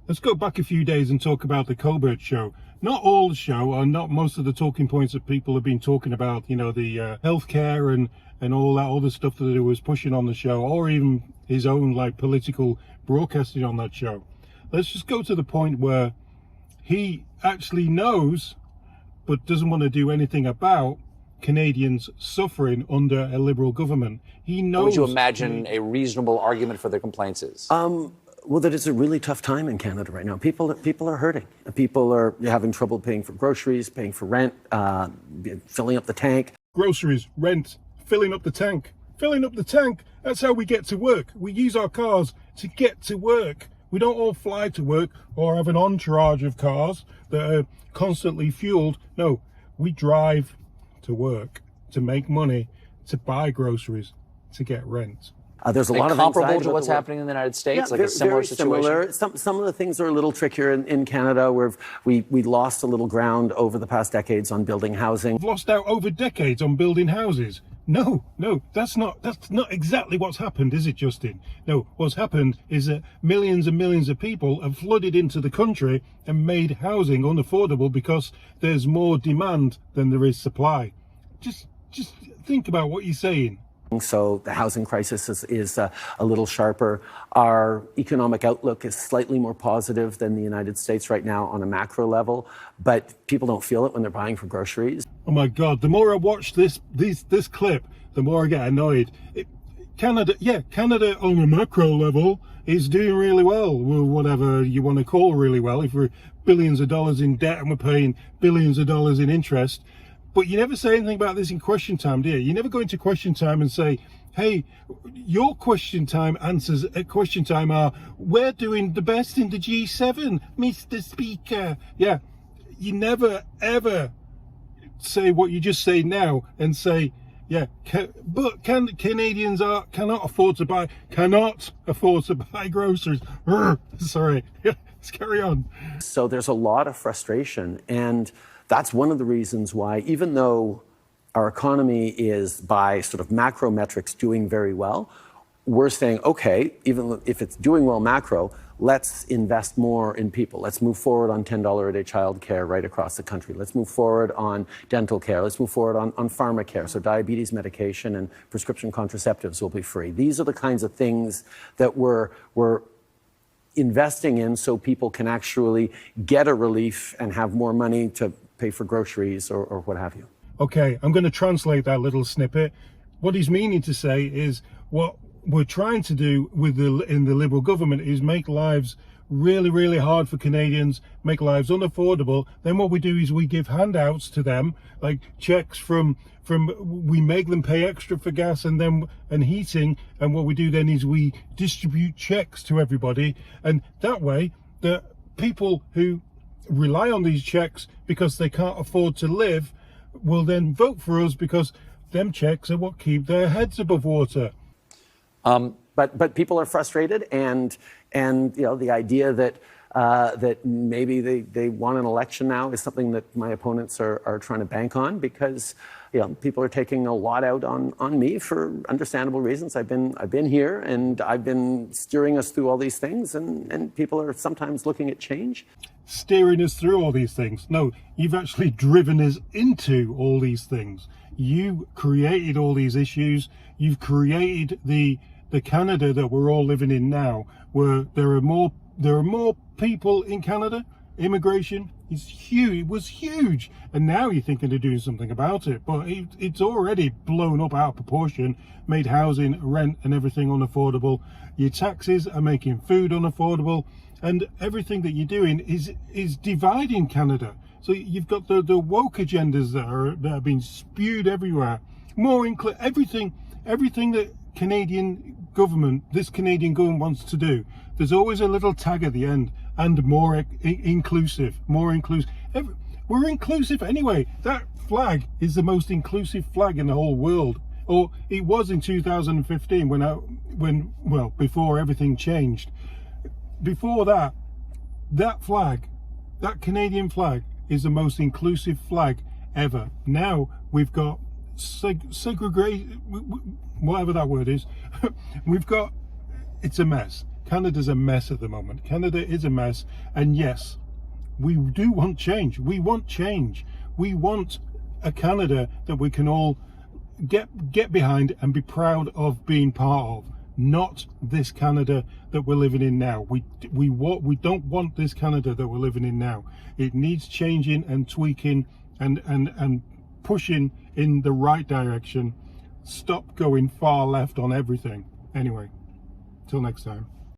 Let's go back a few days and talk about the Colbert Show. Not all the show, or not most of the talking points that people have been talking about, you know, the healthcare and all that other stuff that he was pushing on the show, or even his own like political broadcasting on that show. Let's just go to the point where he actually knows, but doesn't want to do anything about Canadians suffering under a Liberal government. He knows. What would you imagine a reasonable argument for their complaints is? Well, that it's a really tough time in Canada right now. People are hurting. People are having trouble paying for groceries, paying for rent, filling up the tank. Groceries, rent, filling up the tank. Filling up the tank, that's how we get to work. We use our cars to get to work. We don't all fly to work or have an entourage of cars that are constantly fueled. No, we drive to work, to make money, to buy groceries, to get rent. There's a lot of comparable to what's happening in the United States, like a similar situation. Some of the things are a little trickier in Canada, where we lost a little ground over the past decades on building housing. We've lost out over decades on building houses. No, that's not exactly what's happened, is it, Justin? No, what's happened is that millions and millions of people have flooded into the country and made housing unaffordable because there's more demand than there is supply. Just think about what you're saying. So the housing crisis is a little sharper. Our economic outlook is slightly more positive than the United States right now on a macro level, but people don't feel it when they're buying for groceries. Oh my God, the more I watch this clip, the more I get annoyed. Canada on a macro level is doing really well, whatever you want to call really well, if we're billions of dollars in debt and we're paying billions of dollars in interest. But you never say anything about this in question time, do you? You never go into question time and say, hey, your question time answers at question time are, we're doing the best in the G7, Mr. Speaker. Yeah, you never, ever say what you just say now and say, yeah, Canadians cannot afford to buy groceries. Sorry, let's carry on. So there's a lot of frustration, and that's one of the reasons why, even though our economy is by sort of macro metrics doing very well, we're saying, okay, even if it's doing well macro, let's invest more in people. Let's move forward on $10 a day childcare right across the country. Let's move forward on dental care. Let's move forward on pharma care. So diabetes medication and prescription contraceptives will be free. These are the kinds of things that we're investing in so people can actually get a relief and have more money to pay for groceries or what have you. Okay, I'm going to translate that little snippet. What he's meaning to say is what we're trying to do in the Liberal government is make lives really, really hard for Canadians, make lives unaffordable. Then what we do is we give handouts to them, like checks we make them pay extra for gas and heating. And what we do then is we distribute checks to everybody. And that way, the people who rely on these checks because they can't afford to live will then vote for us because them checks are what keep their heads above water. But people are frustrated, and you know, the idea that maybe they want an election now is something that my opponents are trying to bank on, because you know, people are taking a lot out on me for understandable reasons. I've been here and I've been steering us through all these things, and people are sometimes looking at change. Steering us through all these things? No, you've actually driven us into all these things. You created all these issues. You've created the Canada that we're all living in now, where there are more people in Canada. Immigration is huge. It was huge, and now you're thinking of doing something about it. But it's already blown up out of proportion, made housing, rent, and everything unaffordable. Your taxes are making food unaffordable, and everything that you're doing is dividing Canada. So you've got the woke agendas that are being spewed everywhere. Everything that this Canadian government wants to do, there's always a little tag at the end, and more inclusive. We're inclusive anyway. That flag is the most inclusive flag in the whole world, or it was in 2015 when before everything changed. Before that flag, that Canadian flag, is the most inclusive flag ever. Now we've got segregation, whatever that word is. It's a mess. Canada's a mess at the moment. Canada is a mess. And yes, we do want change. We want change. We want a Canada that we can all get behind and be proud of being part of. Not this Canada that we're living in now. We don't want this Canada that we're living in now. It needs changing and tweaking and pushing in the right direction. Stop going far left on everything. Anyway, till next time.